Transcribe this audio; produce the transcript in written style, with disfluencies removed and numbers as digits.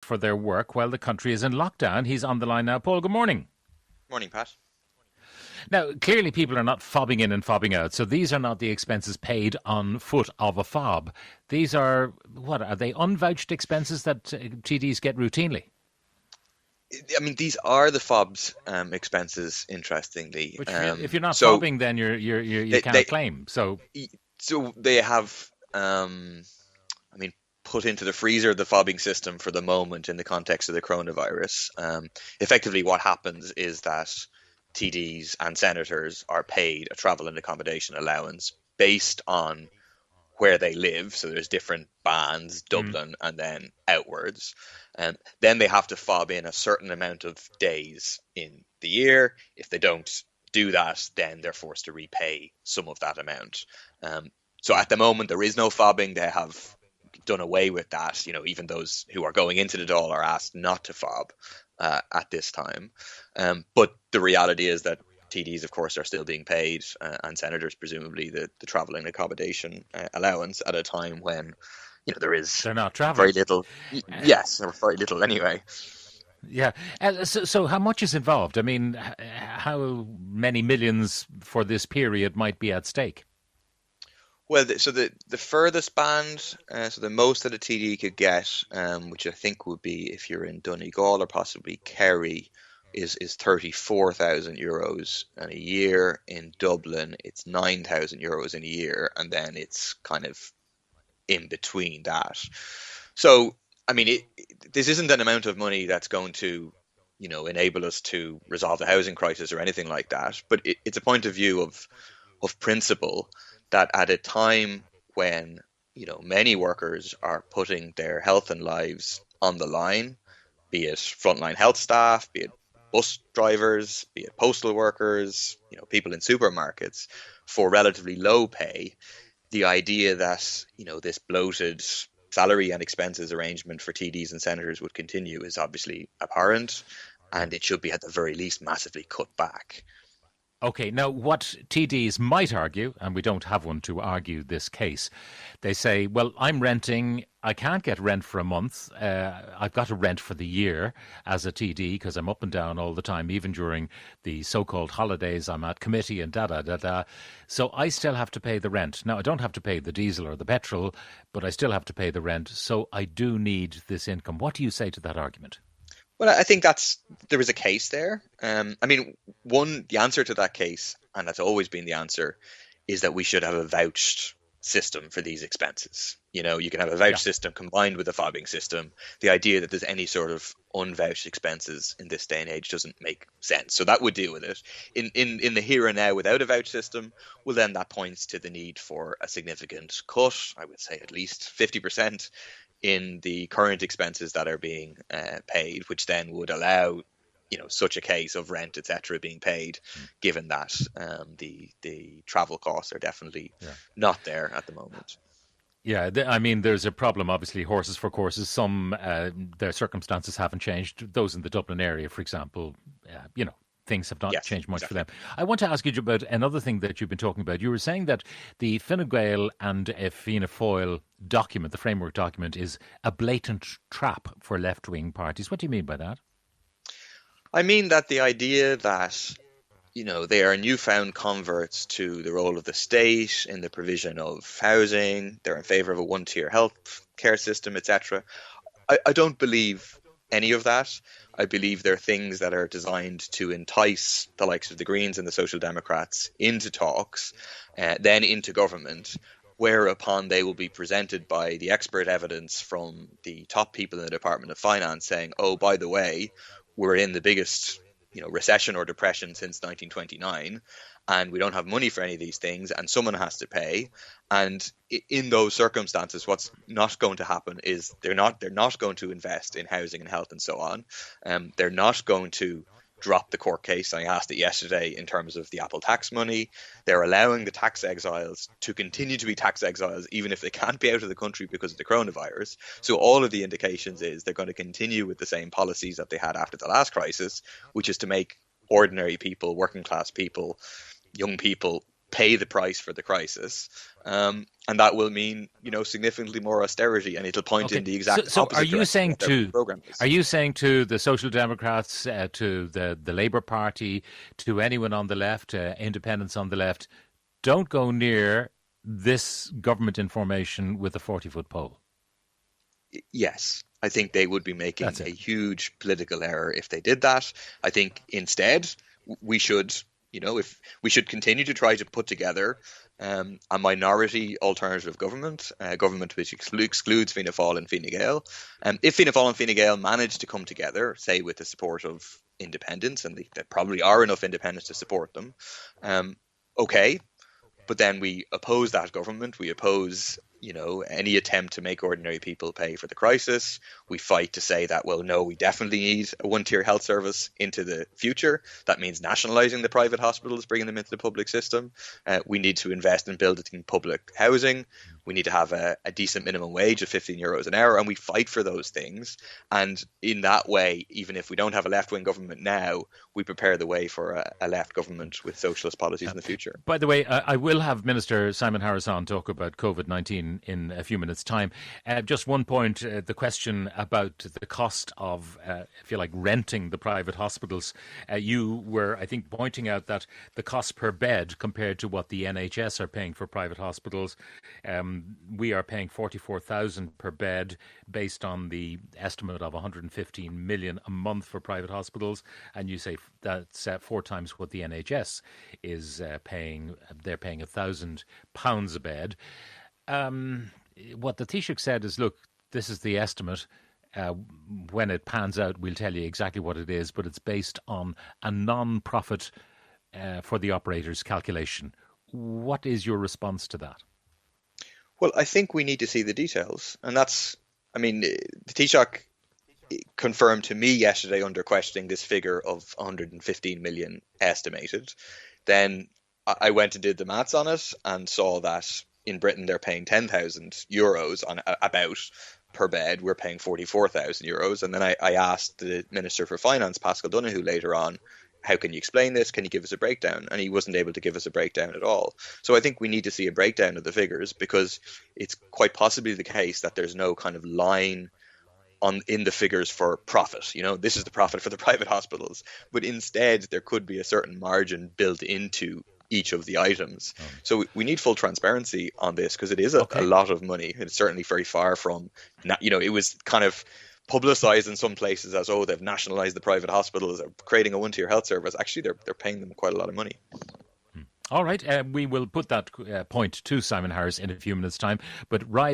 for their work while the country is in lockdown. He's on the line now. Paul, good morning. Morning, Pat. Now, clearly people are not fobbing in and fobbing out, so these are not the expenses paid on foot of a fob. These are, what, are they unvouched expenses that TDs get routinely? I mean, these are the FOBs expenses. Interestingly, Which, if you're not so fobbing, then you they, can't they claim. So, so they have, I mean, put into the freezer the fobbing system for the moment in the context of the coronavirus. Effectively, what happens is that TDs and senators are paid a travel and accommodation allowance based on where they live. So there's different bands, mm, Dublin and then outwards. Then they have to fob in a certain amount of days in the year. If they don't do that, then they're forced to repay some of that amount. So at the moment, there is no fobbing. They have done away with that. Even those who are going into the Dáil are asked not to fob at this time. But the reality is that TDs, of course, are still being paid, and senators, presumably, the travel and accommodation allowance at a time when there is they're not very travelling. little. Uh, Yes, or very little anyway. yeah. So how much is involved? I mean, how many millions for this period might be at stake? Well, so the furthest band, so the most that a TD could get, which I think would be if you're in Donegal or possibly Kerry, is 34,000 euros in a year. In Dublin, it's 9,000 euros in a year, and then it's kind of in between that. So, I mean, this isn't an amount of money that's going to, enable us to resolve the housing crisis or anything like that. But it's a point of view of principle that at a time when, many workers are putting their health and lives on the line, be it frontline health staff, be it bus drivers, be it postal workers, people in supermarkets, for relatively low pay, the idea that this bloated salary and expenses arrangement for TDs and senators would continue is obviously abhorrent, Yeah. and it should be at the very least massively cut back. Okay, now what TDs might argue, and we don't have one to argue this case, they say, well, I'm renting, I can't get rent for a month. I've got to rent for the year as a TD because I'm up and down all the time, even during the so called holidays. I'm at committee and da da da da. So I still have to pay the rent. Now, I don't have to pay the diesel or the petrol, but I still have to pay the rent. So I do need this income. What do you say to that argument? Well, I think there is a case there. I mean, the answer to that case, and that's always been the answer, is that we should have a vouched system for these expenses. You can have a Yeah. vouched system combined with a fobbing system. The idea that there's any sort of unvouched expenses in this day and age doesn't make sense. So that would deal with it. In the here and now without a voucher system, well, then that points to the need for a significant cut, I would say at least 50% in the current expenses that are being paid, which then would allow such a case of rent, etc., being paid, given that the travel costs are definitely Yeah. not there at the moment. Yeah, I mean, there's a problem. Obviously, horses for courses. Some their circumstances haven't changed. Those in the Dublin area, for example, things have not Yes, changed much for exactly. them. I want to ask you about another thing that you've been talking about. You were saying that the Fine Gael and Fianna Fáil document, the framework document, is a blatant trap for left-wing parties. What do you mean by that? I mean that the idea that they are newfound converts to the role of the state in the provision of housing. They're in favour of a one-tier health care system, etc. I don't believe any of that. I believe they're things that are designed to entice the likes of the Greens and the Social Democrats into talks, then into government, whereupon they will be presented by the expert evidence from the top people in the Department of Finance saying, oh, by the way, we're in the biggest recession or depression since 1929, and we don't have money for any of these things, and someone has to pay. And in those circumstances, what's not going to happen is they're not going to invest in housing and health and so on. They're not going to drop the court case. I asked it yesterday in terms of the Apple tax money. They're allowing the tax exiles to continue to be tax exiles, even if they can't be out of the country because of the coronavirus. So all of the indications is they're going to continue with the same policies that they had after the last crisis, which is to make ordinary people, working class people, young people pay the price for the crisis. And that will mean, significantly more austerity, and it'll point Okay, in the so exact are opposite you direction of saying what their to program are is. you saying to the Social Democrats, to the Labour Party, to anyone on the left, independents on the left, don't go near this government information with a 40-foot pole? Yes, I think they would be That's making a it. huge political error if they did that. I think instead we should, if we should continue to try to put together a minority alternative government, a government which excludes Fianna Fáil and Fine Gael. If Fianna Fáil and Fine Gael manage to come together, say with the support of independents, and there probably are enough independents to support them, um, okay, but then we oppose that government. We oppose, any attempt to make ordinary people pay for the crisis. We fight to say that, well, no, we definitely need a one-tier health service into the future. That means nationalising the private hospitals, bringing them into the public system. We need to invest in building public housing. We need to have a decent minimum wage of €15 an hour, and we fight for those things. And in that way, even if we don't have a left-wing government now, we prepare the way for a left government with socialist policies in the future. By the way, I will have Minister Simon Harris on talk about COVID-19 in a few minutes' time. Just one point, the question about the cost of, if you like, renting the private hospitals. You were, I think, pointing out that the cost per bed compared to what the NHS are paying for private hospitals, we are paying 44,000 per bed based on the estimate of 115 million a month for private hospitals. And you say that's 4 times what the NHS is paying. They're paying £1,000 a bed. What the Taoiseach said is, look, this is the estimate. When it pans out, we'll tell you exactly what it is, but it's based on a non-profit for the operators calculation. What is your response to that? Well, I think we need to see the details. And the Taoiseach confirmed to me yesterday under questioning this figure of 115 million estimated. Then I went and did the maths on it and saw that in Britain they're paying €10,000 on about per bed. We're paying €44,000. And then I asked the Minister for Finance, Pascal Donoghue, later on, how can you explain this? Can you give us a breakdown? And he wasn't able to give us a breakdown at all. So I think we need to see a breakdown of the figures, because it's quite possibly the case that there's no kind of line in the figures for profit. This is the profit for the private hospitals, but instead there could be a certain margin built into each of the items. So we need full transparency on this, because it is a lot of money. It's certainly very far from, it was kind of publicized in some places as, oh, they've nationalized the private hospitals, they're creating a one-tier health service. Actually, they're paying them quite a lot of money. All right, we will put that point to Simon Harris in a few minutes' time. But right